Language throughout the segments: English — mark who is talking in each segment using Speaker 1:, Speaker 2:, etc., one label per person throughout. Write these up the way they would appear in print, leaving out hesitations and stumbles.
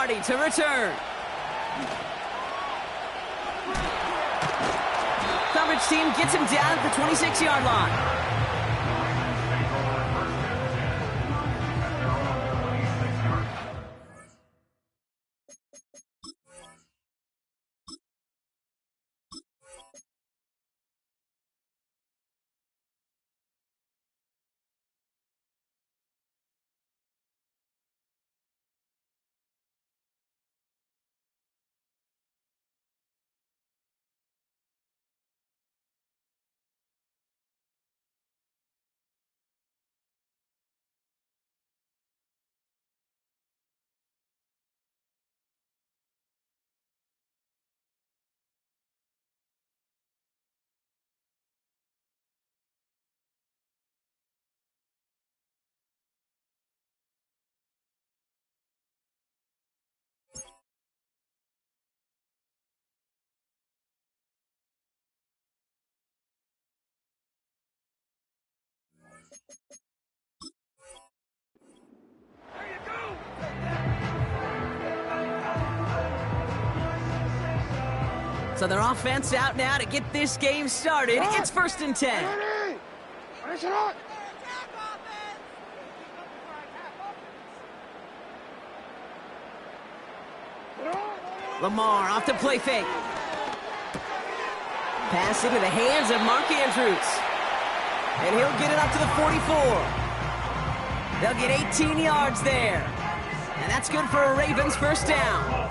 Speaker 1: Lombardi to return. Coverage team gets him down at the 26-yard line. So their offense out now to get this game started. It's 1st and 10. Lamar off the play fake. Pass into the hands of Mark Andrews. And he'll get it up to the 44. They'll get 18 yards there. And that's good for a Ravens first down.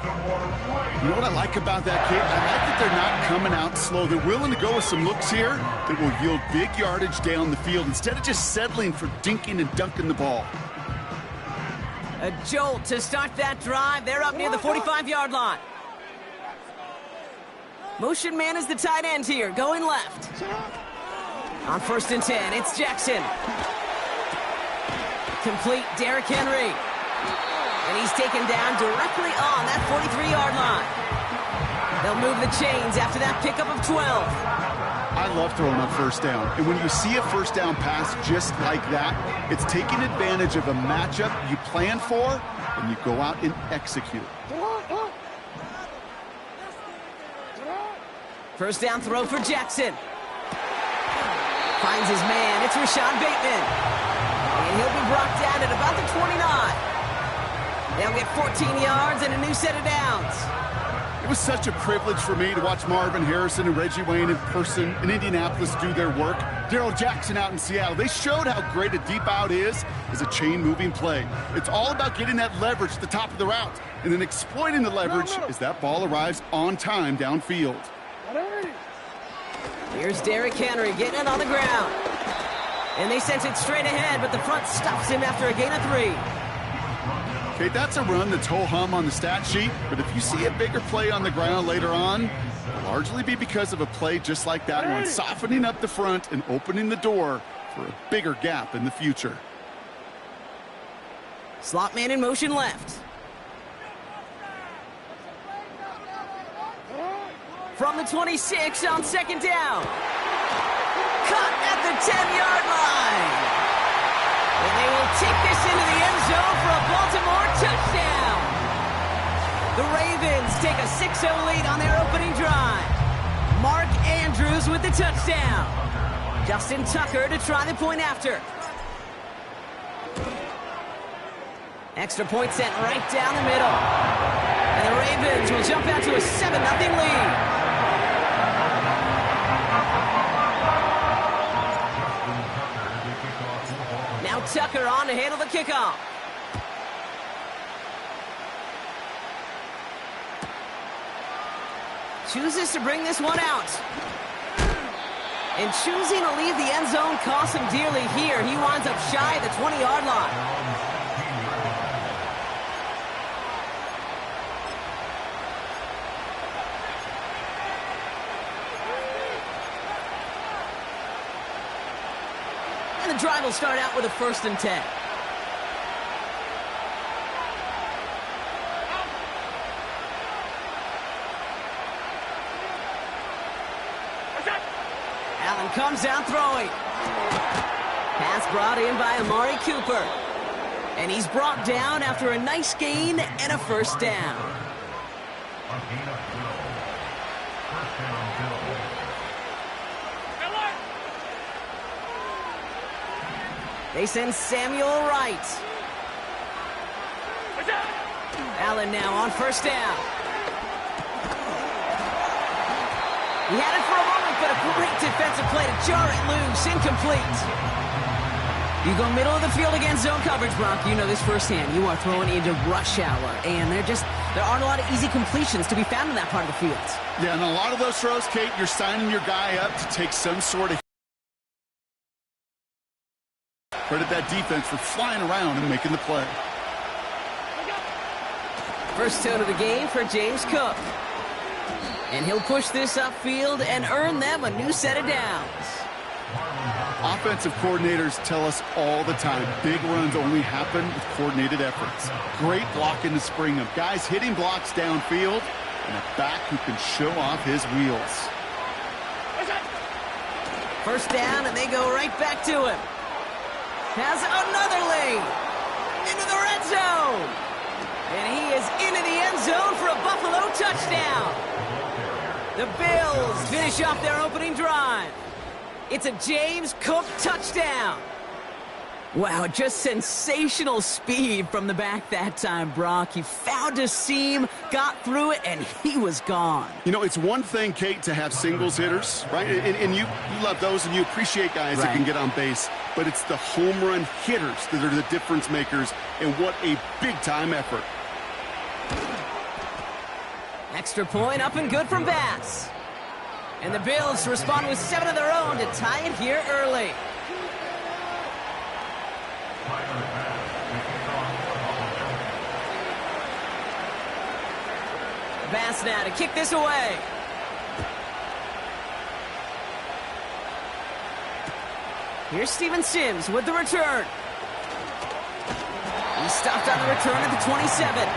Speaker 2: You know what I like about that, kid? I like that they're not coming out slow. They're willing to go with some looks here that will yield big yardage down the field instead of just settling for dinking and dunking the ball.
Speaker 1: A jolt to start that drive. They're up near the 45-yard line. Motion man is the tight end here, going left. On 1st and 10, it's Jackson. Complete, Derrick Henry. And he's taken down directly on that 43-yard line. They'll move the chains after that pickup of 12.
Speaker 2: I love throwing on first down. And when you see a first down pass just like that, it's taking advantage of a matchup you plan for, and you go out and execute.
Speaker 1: First down throw for Jackson. Finds his man. It's Rashad Bateman. And he'll be brought down at about the 29. They'll get 14 yards and a new set of downs.
Speaker 2: It was such a privilege for me to watch Marvin Harrison and Reggie Wayne in person in Indianapolis do their work. Darrell Jackson out in Seattle. They showed how great a deep out is as a chain-moving play. It's all about getting that leverage at the top of the route and then exploiting the leverage as that ball arrives on time downfield.
Speaker 1: Here's Derrick Henry getting it on the ground. And they sent it straight ahead, but the front stops him after a gain of 3.
Speaker 2: Okay, that's a run that's ho-hum on the stat sheet, but if you see a bigger play on the ground later on, it'll largely be because of a play just like that one, softening up the front and opening the door for a bigger gap in the future.
Speaker 1: Slot man in motion left. From the 26 on 2nd down. Cut at the 10-yard line. And they will take this into the end zone for a Baltimore touchdown. The Ravens take a 6-0 lead on their opening drive. Mark Andrews with the touchdown. Justin Tucker to try the point after. Extra point sent right down the middle. And the Ravens will jump out to a 7-0 lead. Now Tucker on to handle the kickoff. Chooses to bring this one out. And choosing to leave the end zone costs him dearly here. He winds up shy of the 20-yard line. And the drive will start out with a 1st and 10. Allen comes down throwing. Pass brought in by Amari Cooper. And he's brought down after a nice gain and a first down. They send Samuel right. Allen now on first down. He had it for a moment, but a great defensive play to jar it loose. Incomplete. You go middle of the field against zone coverage, Brock. You know this firsthand. You are throwing into rush hour, and there aren't a lot of easy completions to be found in that part of the field.
Speaker 2: Yeah, and a lot of those throws, Kate, you're signing your guy up to take some sort of... Credit that defense for flying around and making the play.
Speaker 1: First out of the game for James Cook. And he'll push this upfield and earn them a new set of downs.
Speaker 2: Offensive coordinators tell us all the time, big runs only happen with coordinated efforts. Great blocking to spring them. Guys hitting blocks downfield, and a back who can show off his wheels.
Speaker 1: First down, and they go right back to him. Has another lane into the red zone. And he is into the end zone for a Buffalo touchdown. The Bills finish off their opening drive. It's a James Cook touchdown. Wow, just sensational speed from the back that time, Brock. He found a seam, got through it, and he was gone.
Speaker 2: You know, it's one thing, Kate, to have singles hitters, right? And you love those, and you appreciate guys that can get on base. But it's the home run hitters that are the difference makers, and what a big-time effort.
Speaker 1: Extra point up and good from Bass. And the Bills respond with 7 of their own to tie it here early. Bass now to kick this away. Here's Steven Sims with the return. He's stopped on the return at the 27.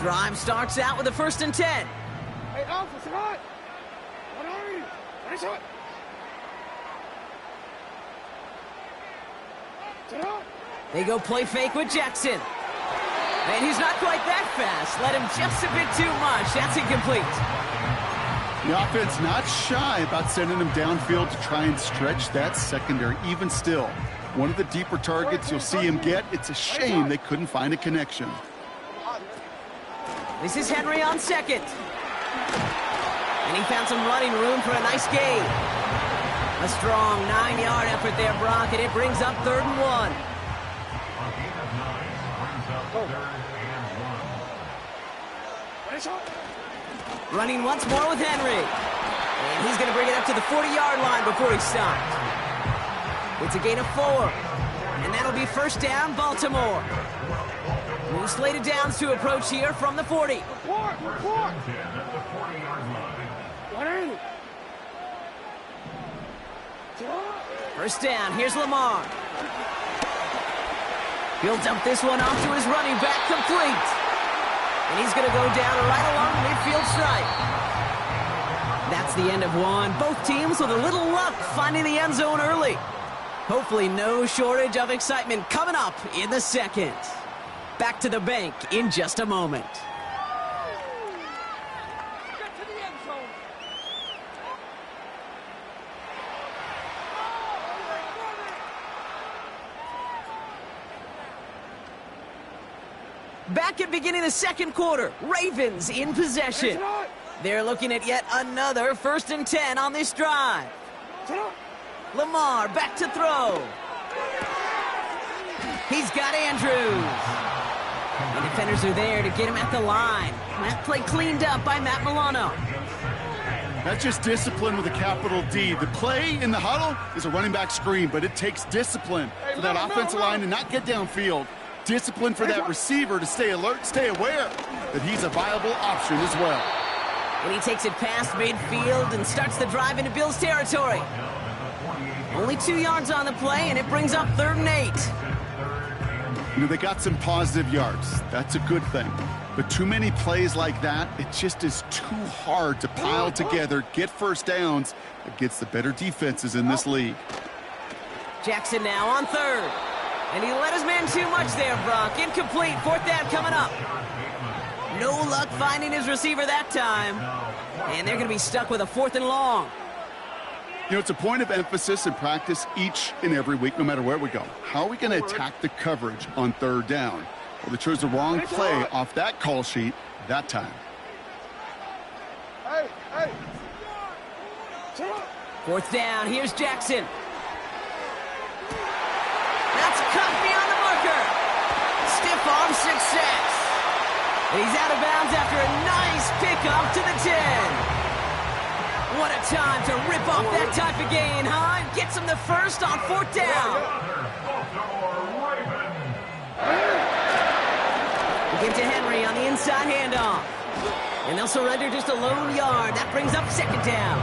Speaker 1: Drive starts out with a 1st and 10.
Speaker 3: Hey, Alpha, sit hot. What are you? Nice hot. Sit hot.
Speaker 1: They go play fake with Jackson. And he's not quite that fast. Let him just a bit too much. That's incomplete.
Speaker 2: The offense not shy about sending him downfield to try and stretch that secondary. Even still, one of the deeper targets you'll see him get. It's a shame they couldn't find a connection.
Speaker 1: This is Henry on second. And he found some running room for a nice gain. A strong 9-yard effort there, Brock, and it brings up 3rd and 1. Running once more with Henry. And he's going to bring it up to the 40-yard line before he stopped. It's a gain of 4. And that'll be first down, Baltimore. New slated downs to approach here from the 40.
Speaker 3: Report! What are you?
Speaker 1: First down, here's Lamar. He'll dump this one off to his running back, complete. And he's going to go down right along the midfield stripe. That's the end of one. Both teams with a little luck finding the end zone early. Hopefully no shortage of excitement coming up in the second. Back to the bank in just a moment.
Speaker 3: Get to the end zone.
Speaker 1: Back at beginning of the second quarter, Ravens in possession. They're looking at yet another 1st and 10 on this drive. Lamar back to throw. He's got Andrews. The defenders are there to get him at the line. That play cleaned up by Matt Milano.
Speaker 2: That's just discipline with a capital D. The play in the huddle is a running back screen, but it takes discipline for that offensive line to not get downfield. Discipline for that receiver to stay alert, stay aware that he's a viable option as well.
Speaker 1: And he takes it past midfield and starts the drive into Bills territory. Only 2 yards on the play, and it brings up 3rd and 8.
Speaker 2: You know, they got some positive yards. That's a good thing. But too many plays like that, it just is too hard to pile together, get first downs against the better defenses in this league.
Speaker 1: Jackson now on 3rd. And he let his man too much there, Brock. Incomplete. 4th down coming up. No luck finding his receiver that time. And they're going to be stuck with a 4th and long.
Speaker 2: You know, it's a point of emphasis in practice each and every week, no matter where we go. How are we going to attack the coverage on 3rd down? Well, they chose the wrong play off that call sheet that time.
Speaker 3: Hey, hey.
Speaker 1: 4th down. Here's Jackson. That's cut beyond the marker. Stiff arm success. And he's out of bounds after a nice pickup to the 10. What a time to rip off that type of gain, huh? Gets him the first on 4th down. We give to Henry on the inside handoff. And they'll surrender just a lone yard. That brings up 2nd down.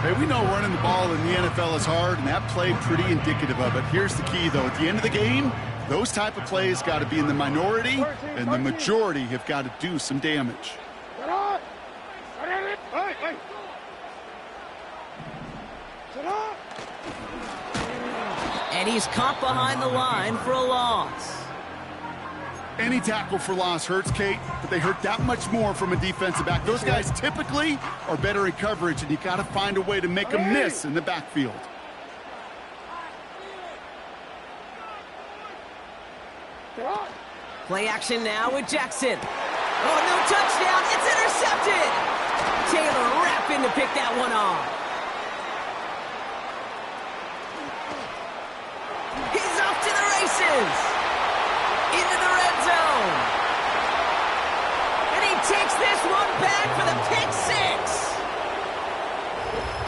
Speaker 2: Hey, we know running the ball in the NFL is hard, and that play pretty indicative of it. Here's the key, though. At the end of the game, those type of plays got to be in the minority, and the majority have got to do some damage.
Speaker 3: Hey, hey.
Speaker 1: And he's caught behind the line for a loss.
Speaker 2: Any tackle for loss hurts, Kate, but they hurt that much more from a defensive back. Those guys typically are better in coverage, and you got to find a way to make them miss in the backfield.
Speaker 1: Play action now with Jackson. Oh, no touchdown. It's intercepted. Taylor rapping to pick that one off. He's off to the races. Into the red zone. And he takes this one back for the pick 6.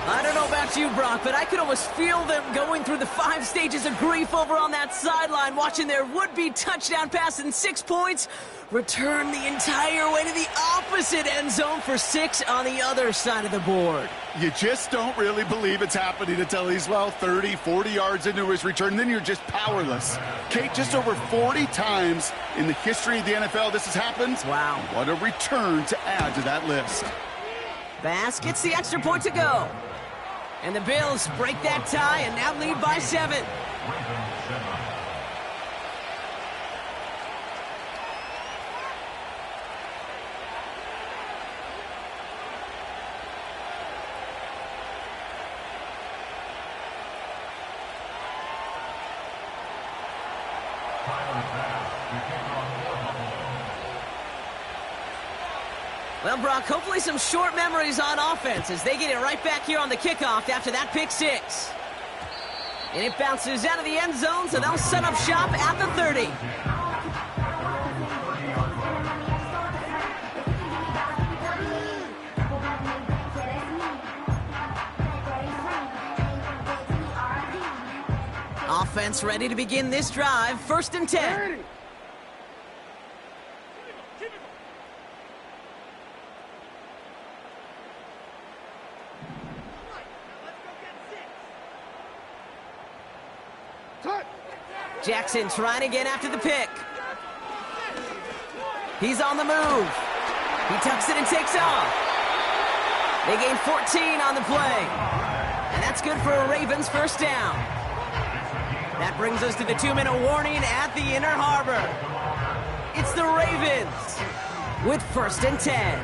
Speaker 1: I don't know about you, Brock, but I could almost feel them going through the 5 stages of grief over on that sideline, watching their would-be touchdown pass in 6 points return the entire way to the opposite end zone for 6 on the other side of the board.
Speaker 2: You just don't really believe it's happening until he's, well, 30, 40 yards into his return, and then you're just powerless. Kate, just over 40 times in the history of the NFL this has happened.
Speaker 1: Wow.
Speaker 2: What a return to add to that list.
Speaker 1: Bass gets the extra point to go. And the Bills break that tie and now lead by 7. Well, Brock, hopefully some short memories on offense as they get it right back here on the kickoff after that pick 6. And it bounces out of the end zone, so they'll set up shop at the 30. Offense ready to begin this drive. 1st and 10. Jackson trying to get after the pick. He's on the move. He tucks it and takes off. They gain 14 on the play. And that's good for a Ravens 1st down. That brings us to the 2-minute warning at the Inner Harbor. It's the Ravens with 1st and 10.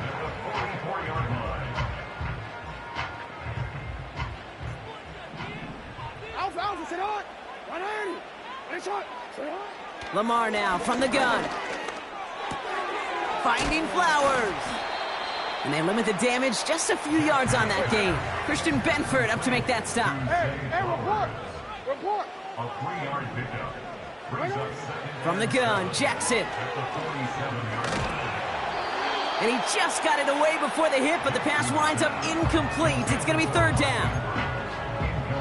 Speaker 1: Lamar now from the gun. Finding Flowers. And they limit the damage just a few yards on that game. Christian Benford up to make that stop.
Speaker 3: Hey, report. Report.
Speaker 4: A 3-yard pickup.
Speaker 1: From the gun, Jackson. And he just got it away before the hit, but the pass winds up incomplete. It's going to be 3rd down.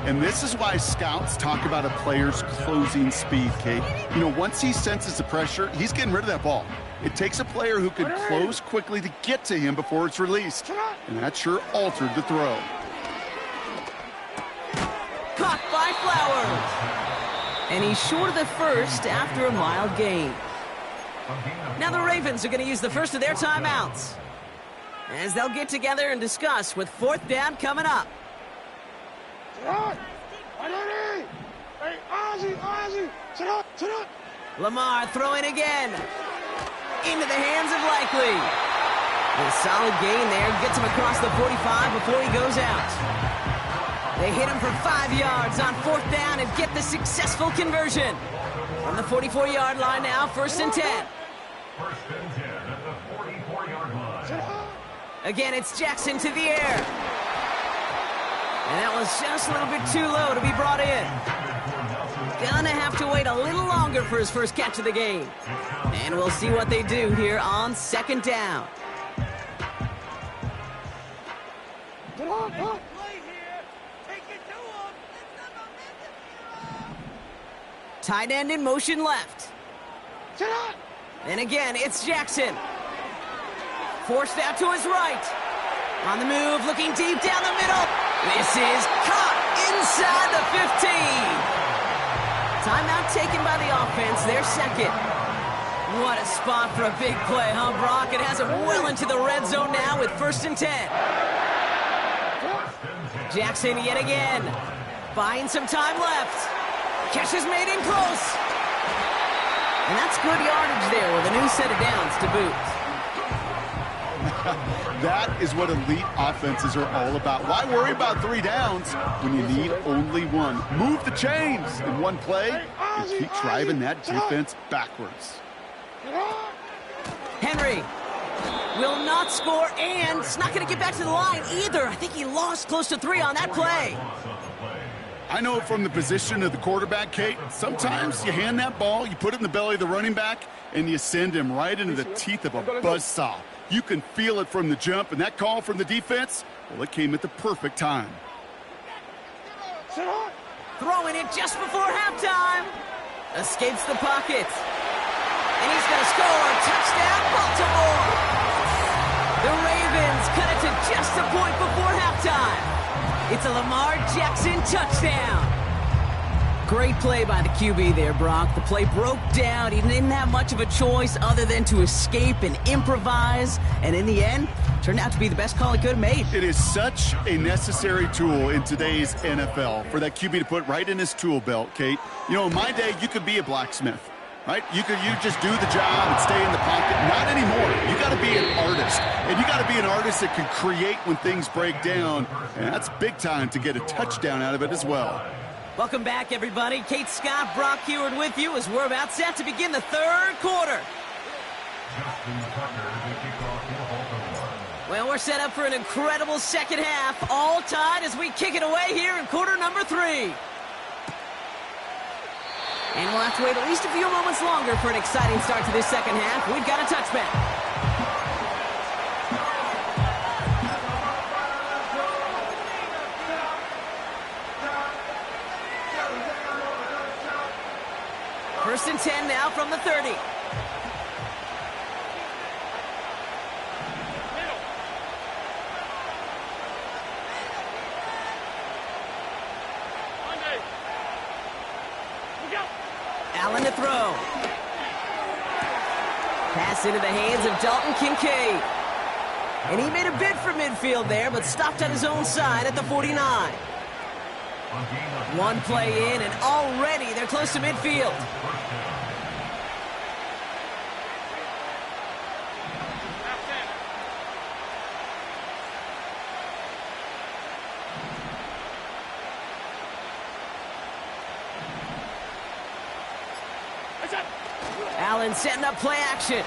Speaker 2: And this is why scouts talk about a player's closing speed, Kate. You know, once he senses the pressure, he's getting rid of that ball. It takes a player who can close quickly to get to him before it's released. And that sure altered the throw.
Speaker 1: blocked by Flowers. And he's short of the first after a mild gain. Now the Ravens are going to use the first of their timeouts, as they'll get together and discuss with fourth down coming up. Lamar throwing again. Into the hands of Likely. A solid gain there. Gets him across the 45 before he goes out. They hit him for 5 yards on fourth down and get the successful conversion. From the 44-yard line now, 1st and 10.
Speaker 4: First and 10 at the 44-yard line.
Speaker 1: Again, it's Jackson to the air. And that was just a little bit too low to be brought in. Gonna have to wait a little longer for his first catch of the game. And we'll see what they do here on 2nd down. Tight end in motion left. And again, it's Jackson. Forced out to his right. On the move, looking deep down the middle. This is caught inside the 15. Timeout taken by the offense, their second. What a spot for a big play, huh, Brock? It has him well into the red zone now with 1st and 10. Jackson yet again. Buying some time left. Catch is made in close. And that's good yardage there with a new set of downs to boot.
Speaker 2: That is what elite offenses are all about. Why worry about 3 downs when you need only one? Move the chains in one play and keep driving that defense backwards.
Speaker 1: Henry will not score, and it's not going to get back to the line either. I think he lost close to 3 on that play.
Speaker 2: I know it from the position of the quarterback, Kate. Sometimes you hand that ball, you put it in the belly of the running back, and you send him right into the teeth of a buzzsaw. You can feel it from the jump, and that call from the defense, well, it came at the perfect time.
Speaker 1: Throwing it just before halftime. Escapes the pocket. And he's going to score. Touchdown, Baltimore. The Ravens cut it to just a point before halftime. It's a Lamar Jackson touchdown. Great play by the QB there, Brock. The play broke down. He didn't have much of a choice other than to escape and improvise. And in the end, turned out to be the best call he could have made.
Speaker 2: It is such a necessary tool in today's NFL for that QB to put right in his tool belt, Kate. You know, in my day, you could be a blacksmith, right? You just do the job and stay in the pocket. Not anymore. You got to be an artist. And you got to be an artist that can create when things break down. And that's big time to get a touchdown out of it as well.
Speaker 1: Welcome back, everybody. Kate Scott, Brock Heward with you as we're about set to begin the 3rd quarter. Well, we're set up for an incredible second half. All tied as we kick it away here in quarter number 3. And we'll have to wait at least a few moments longer for an exciting start to this second half. We've got a touchback. First and 10 now from the 30. Allen to throw. Pass into the hands of Dalton Kincaid. And he made a bid for midfield there, but stopped on his own side at the 49. One play in, and already they're close to midfield. Allen setting up play action.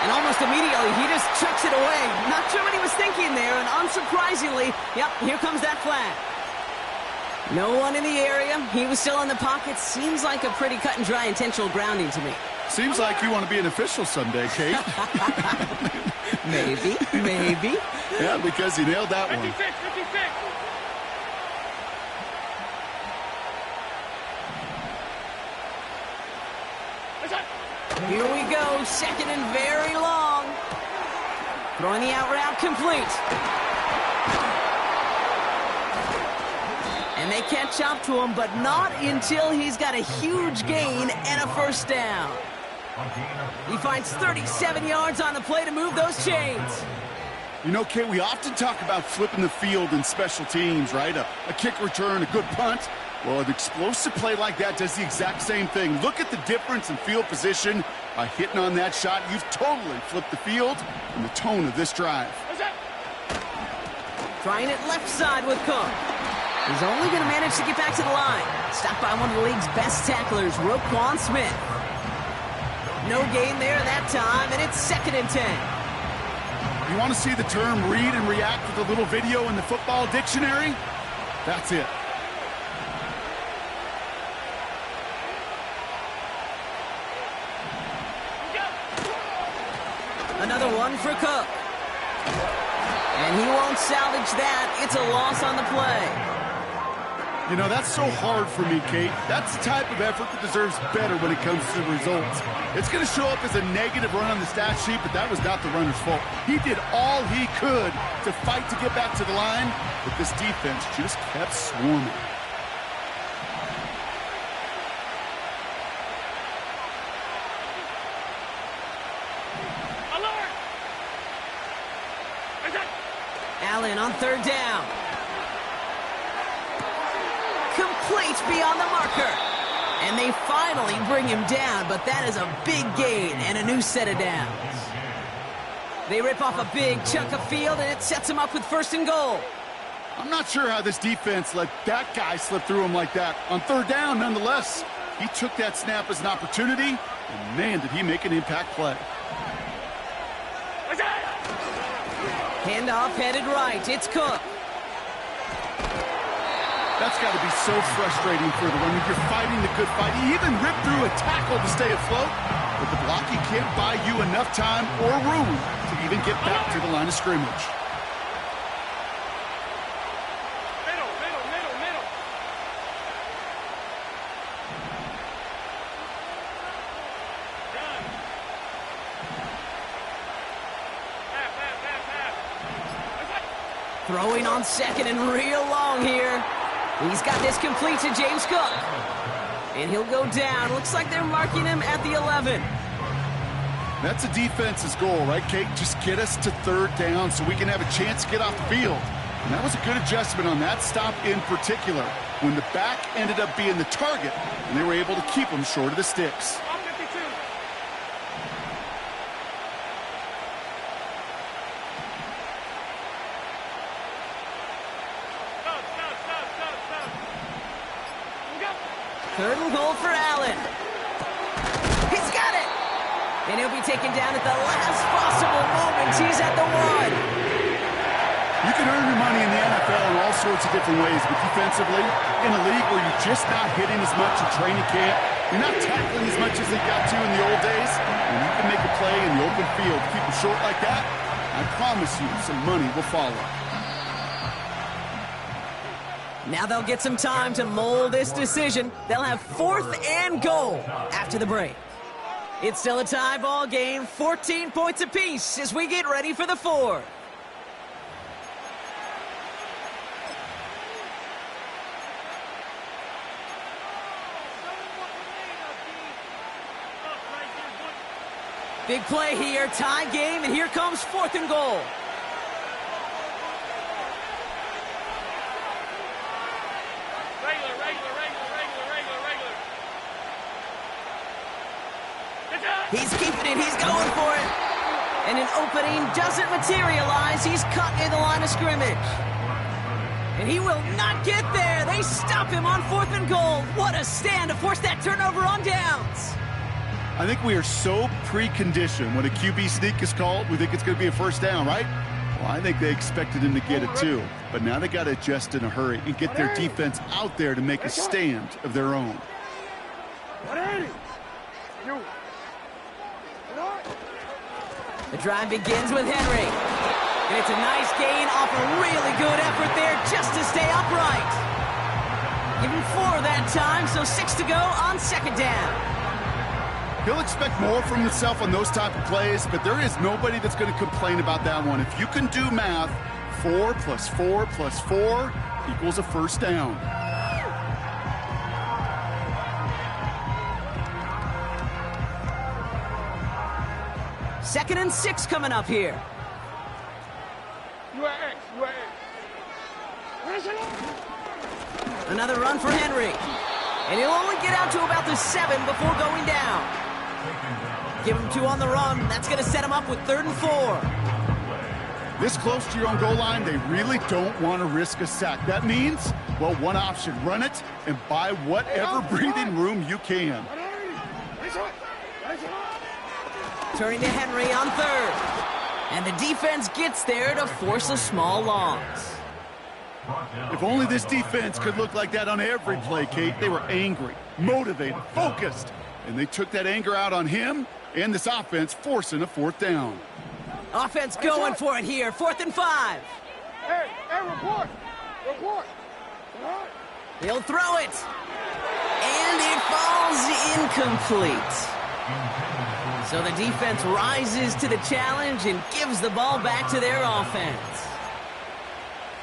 Speaker 1: And almost immediately, he just chucks it away. Not sure what he was thinking there, and unsurprisingly, yep, here comes that flag. No one in the area. He was still in the pocket. Seems like a pretty cut and dry intentional grounding to me.
Speaker 2: Seems like you want to be an official someday, Kate.
Speaker 1: Maybe.
Speaker 2: Yeah, because you nailed that one.
Speaker 3: 56.
Speaker 1: Here we go, second and very long. Throwing the out route complete. they catch up to him, but not until he's got a huge gain and a first down. He finds 37 yards on the play to move those chains.
Speaker 2: You know, Kate, we often talk about flipping the field in special teams, right? A kick return, a good punt. Well, an explosive play like that does the exact same thing. Look at the difference in field position. By hitting on that shot, you've totally flipped the field and the tone of this drive.
Speaker 1: Trying it left side with Cook. He's only going to manage to get back to the line. Stopped by one of the league's best tacklers, Roquan Smith. No gain there that time, and it's 2nd and 10.
Speaker 2: You want to see the term read and react with a little video in the football dictionary? That's it.
Speaker 1: Another one for Cook. And he won't salvage that. It's a loss on the play.
Speaker 2: You know, that's so hard for me, Kate. That's the type of effort that deserves better when it comes to the results. It's going to show up as a negative run on the stat sheet, but that was not the runner's fault. He did all he could to fight to get back to the line, but this defense just kept swarming.
Speaker 1: Allen on 3rd down. Complete beyond the marker. And they finally bring him down, but that is a big gain and a new set of downs. They rip off a big chunk of field, and it sets him up with 1st and goal.
Speaker 2: I'm not sure how this defense let that guy slip through him like that. On 3rd down, nonetheless, he took that snap as an opportunity, and man, did he make an impact play.
Speaker 1: Handoff headed right. It's Cook.
Speaker 2: That's got to be so frustrating for the runner. You're fighting the good fight. He even ripped through a tackle to stay afloat, but the blocking can't buy you enough time or room to even get back to the line of scrimmage.
Speaker 1: Throwing on 2nd and real long here. He's got this complete to James Cook. And he'll go down. Looks like they're marking him at the 11.
Speaker 2: That's a defense's goal, right, Kate? Just get us to 3rd down so we can have a chance to get off the field. And that was a good adjustment on that stop in particular, when the back ended up being the target, and they were able to keep him short of the sticks.
Speaker 1: Third and goal for Allen. He's got it! And he'll be taken down at the last possible moment. He's at the 1.
Speaker 2: You can earn your money in the NFL in all sorts of different ways, but defensively, in a league where you're just not hitting as much in training camp, you're not tackling as much as they got to in the old days, and you can make a play in the open field, keep it short like that, I promise you some money will follow.
Speaker 1: Now they'll get some time to mold this decision. They'll have 4th and goal after the break. It's still a tie ball game, 14 points apiece as we get ready for the 4th. Big play here, tie game, and here comes 4th and goal. He's keeping it. He's going for it. And an opening doesn't materialize. He's cut near the line of scrimmage. And he will not get there. They stop him on 4th and goal. What a stand to force that turnover on downs.
Speaker 2: I think we are so preconditioned when a QB sneak is called, we think it's going to be a 1st down, right? Well, I think they expected him to get it too. But now they got to adjust in a hurry and get their defense out there to make a stand of their own.
Speaker 1: The drive begins with Henry. And it's a nice gain off a really good effort there just to stay upright. Give him 4 that time, so 6 to go on 2nd down.
Speaker 2: He'll expect more from himself on those type of plays, but there is nobody that's going to complain about that one. If you can do math, 4 + 4 + 4 equals a 1st down.
Speaker 1: 2nd and 6 coming up here.
Speaker 3: You are X. You are X.
Speaker 1: Another run for Henry. And he'll only get out to about the 7 before going down. Give him 2 on the run. That's going to set him up with 3rd and 4.
Speaker 2: This close to your own goal line, they really don't want to risk a sack. That means, well, one option, run it and buy whatever breathing room you can.
Speaker 1: Turning to Henry on 3rd. And the defense gets there to force a small loss.
Speaker 2: If only this defense could look like that on every play, Kate. They were angry, motivated, focused, and they took that anger out on him and this offense, forcing a 4th down.
Speaker 1: Offense going for it here, 4th and 5.
Speaker 3: Hey, report. Report.
Speaker 1: He'll throw it. And it falls incomplete. So the defense rises to the challenge and gives the ball back to their offense.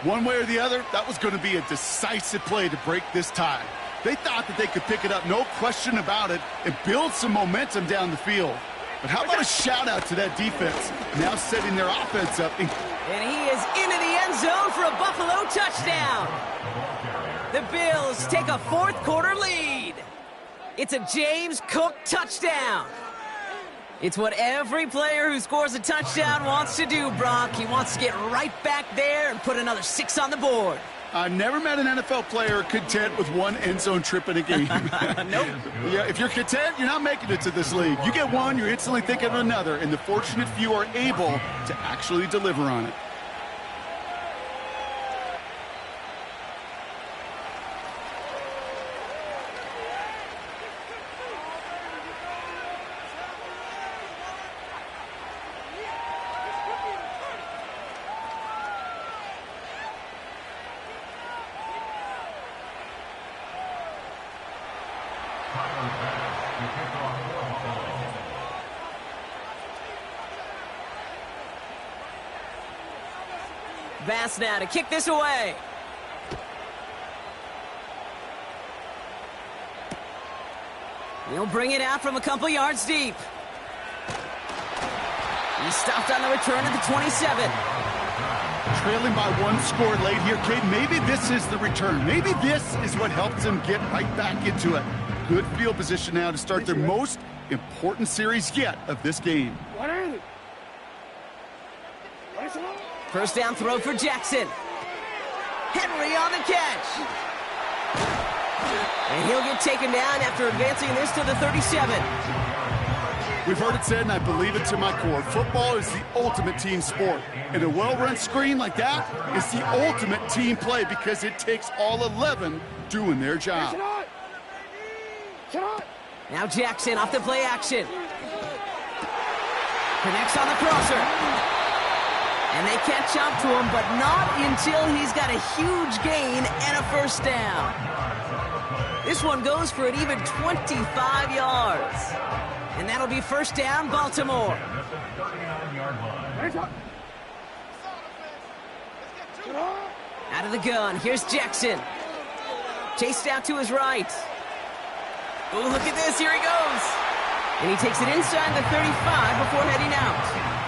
Speaker 2: One way or the other, that was going to be a decisive play to break this tie. They thought that they could pick it up, no question about it, and build some momentum down the field. But how about a shout-out to that defense, now setting their offense up.
Speaker 1: And he is into the end zone for a Buffalo touchdown. The Bills take a 4th quarter lead. It's a James Cook touchdown. It's what every player who scores a touchdown wants to do, Brock. He wants to get right back there and put another 6 on the board.
Speaker 2: I've never met an NFL player content with one end zone trip in a game.
Speaker 1: Nope.
Speaker 2: Yeah, if you're content, you're not making it to this league. You get one, you're instantly thinking of another, and the fortunate few are able to actually deliver on it.
Speaker 1: Bass now to kick this away. He'll bring it out from a couple yards deep. He stopped on the return at the 27.
Speaker 2: Trailing by 1 score late here, Kate. Maybe this is the return. Maybe this is what helps them get right back into it. Good field position now to start their most important series yet of this game.
Speaker 1: First down throw for Jackson. Henry on the catch. And he'll get taken down after advancing this to the 37.
Speaker 2: We've heard it said, and I believe it to my core, football is the ultimate team sport. And a well-run screen like that is the ultimate team play because it takes all 11 doing their job.
Speaker 1: Now Jackson off the play action. Connects on the crosser. And they catch up to him, but not until he's got a huge gain and a first down. This one goes for an even 25 yards. And that'll be first down, Baltimore. Out of the gun, here's Jackson. Chased out to his right. Oh, look at this, here he goes. And he takes it inside the 35 before heading out.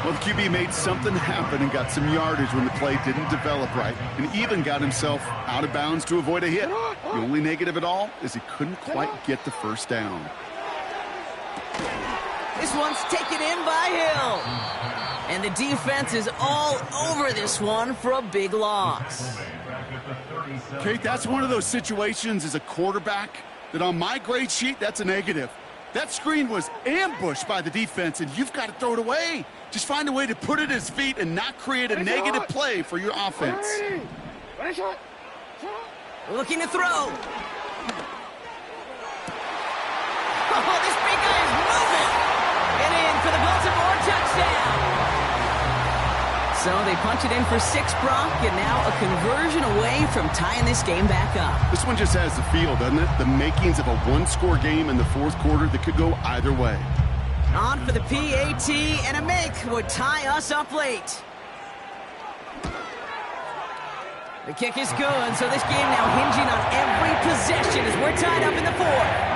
Speaker 2: Well, the QB made something happen and got some yardage when the play didn't develop right, and even got himself out of bounds to avoid a hit. The only negative at all is he couldn't quite get the first down.
Speaker 1: This one's taken in by Hill. And the defense is all over this one for a big loss.
Speaker 2: Kate, that's one of those situations as a quarterback that on my grade sheet, that's a negative. That screen was ambushed by the defense, and you've got to throw it away. Just find a way to put it at his feet and not create a negative play for your offense.
Speaker 1: Looking to throw. Oh, this big guy is moving. And in for the Baltimore touchdown. So they punch it in for 6, Brock, and now a conversion away from tying this game back up.
Speaker 2: This one just has the feel, doesn't it? The makings of a one-score game in the fourth quarter that could go either way.
Speaker 1: On for the PAT, and a make would tie us up late. The kick is good, so this game now hinging on every possession as we're tied up in the fourth.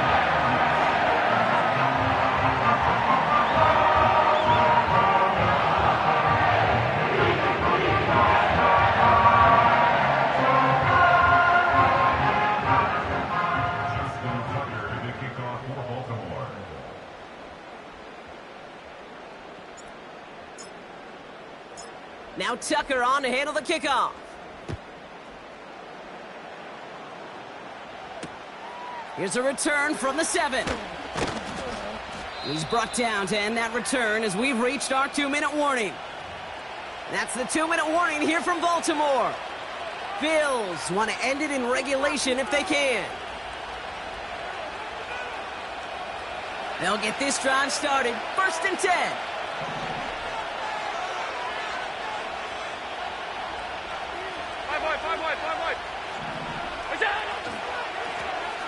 Speaker 1: Now Tucker on to handle the kickoff. Here's a return from the 7. He's brought down to end that return as we've reached our 2-minute warning. That's the 2-minute warning here from Baltimore. Bills want to end it in regulation if they can. They'll get this drive started. 1st and 10.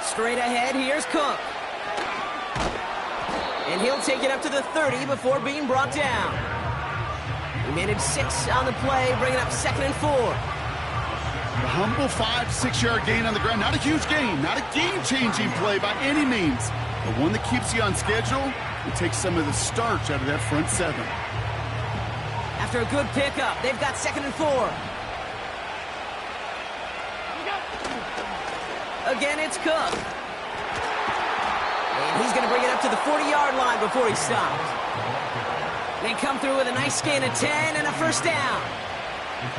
Speaker 1: Straight ahead, here's Cook. And he'll take it up to the 30 before being brought down. He managed 6 on the play, bringing up 2nd and 4.
Speaker 2: The humble 5-6-yard gain on the ground. Not a huge gain, not a game-changing play by any means, but one that keeps you on schedule and takes some of the starch out of that front 7.
Speaker 1: After a good pickup, they've got 2nd and 4. Again, it's Cook. And he's going to bring it up to the 40-yard line before he stopped. They come through with a nice gain of 10 and a 1st down.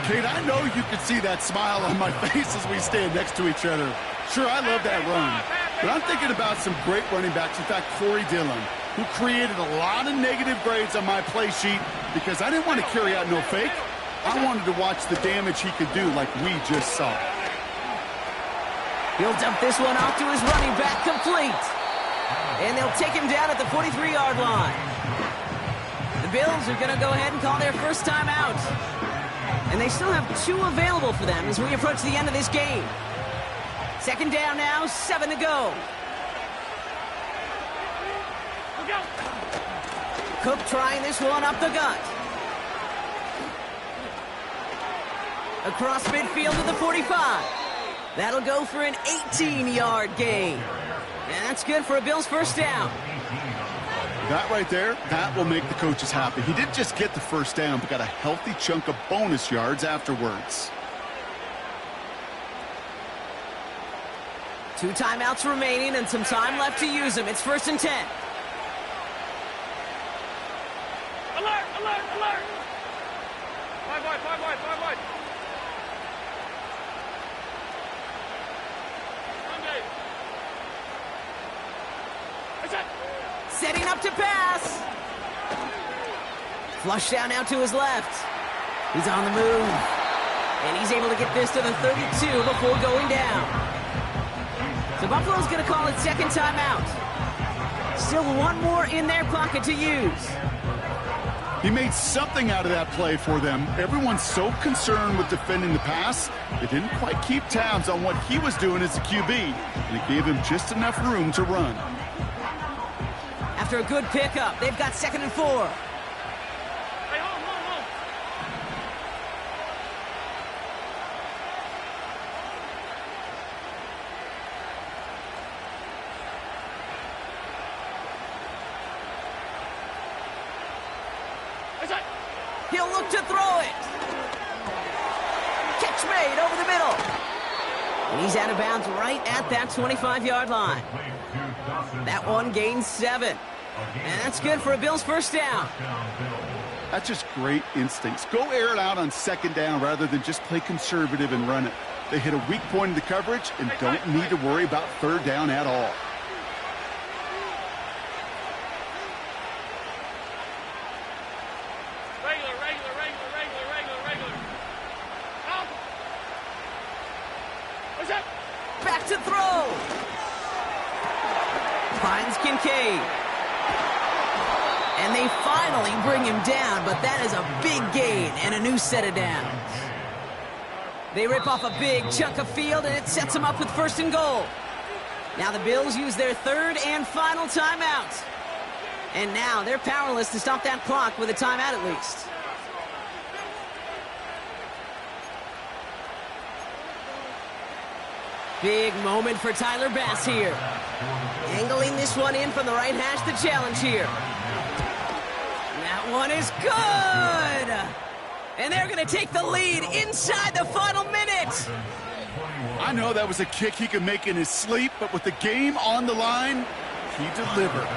Speaker 2: Kate, I know you can see that smile on my face as we stand next to each other. Sure, I love that run. But I'm thinking about some great running backs. In fact, Corey Dillon, who created a lot of negative grades on my play sheet because I didn't want to carry out no fake. I wanted to watch the damage he could do like we just saw.
Speaker 1: He'll dump this one off to his running back, complete. And they'll take him down at the 43-yard line. The Bills are going to go ahead and call their first timeout. And they still have 2 available for them as we approach the end of this game. 2nd down now, 7 to go. Cook trying this one up the gut. Across midfield to the 45. That'll go for an 18-yard gain. And that's good for a Bills 1st down.
Speaker 2: That right there, that will make the coaches happy. He didn't just get the 1st down, but got a healthy chunk of bonus yards afterwards.
Speaker 1: 2 timeouts remaining and some time left to use them. It's 1st and 10.
Speaker 3: Alert! Alert! Alert! 5 wide, 5 wide, 5 wide.
Speaker 1: Setting up to pass. Flush down now to his left. He's on the move. And he's able to get this to the 32 before going down. So Buffalo's going to call it 2nd timeout. Still 1 more in their pocket to use.
Speaker 2: He made something out of that play for them. Everyone's so concerned with defending the pass, they didn't quite keep tabs on what he was doing as a QB. And it gave him just enough room to run.
Speaker 1: After a good pickup, they've got 2nd and 4.
Speaker 3: Hey, home, home, home.
Speaker 1: He'll look to throw it. Catch made over the middle. And he's out of bounds right at that 25-yard line. That one gains 7. And that's good for a Bills 1st down.
Speaker 2: That's just great instincts. Go air it out on 2nd down rather than just play conservative and run it. They hit a weak point in the coverage and don't need to worry about 3rd down at all.
Speaker 3: Regular, regular, regular, regular, regular, regular. Out. What's that?
Speaker 1: Back to throw. Finds Kincaid. And they finally bring him down, but that is a big gain and a new set of downs. They rip off a big chunk of field, and it sets them up with 1st and goal. Now the Bills use their 3rd and final timeout. And now they're powerless to stop that clock with a timeout at least. Big moment for Tyler Bass here. Angling this one in from the right hash, the challenge here. That one is good! And they're going to take the lead inside the final minute.
Speaker 2: I know that was a kick he could make in his sleep, but with the game on the line, he delivered.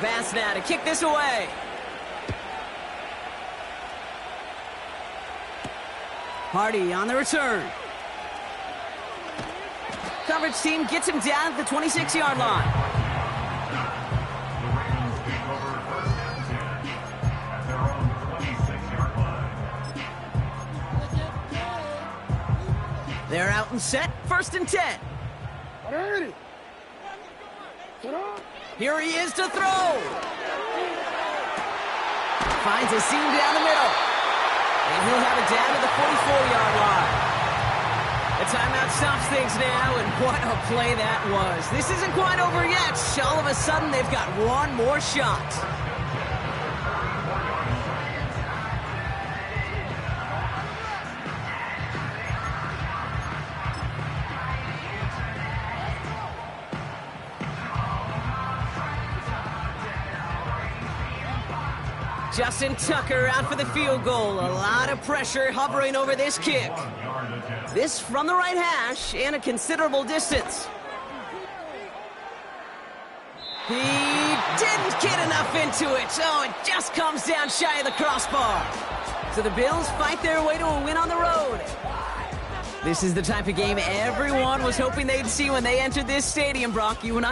Speaker 1: Bass now to kick this away. Hardy on the return. Coverage team gets him down at the 26-yard line.
Speaker 4: The Ravens take over first and 10 at their own 26-yard line.
Speaker 1: They're out and set, first and 10. Here he is to throw. Finds a seam down the middle. And he'll have it down to the 44-yard line. The timeout stops things now, and what a play that was. This isn't quite over yet. All of a sudden, they've got one more shot. Justin Tucker out for the field goal. A lot of pressure hovering over this kick. This from the right hash and a considerable distance. He didn't get enough into it. Oh, it just comes down shy of the crossbar. So the Bills fight their way to a win on the road. This is the type of game everyone was hoping they'd see when they entered this stadium, Brock. You and I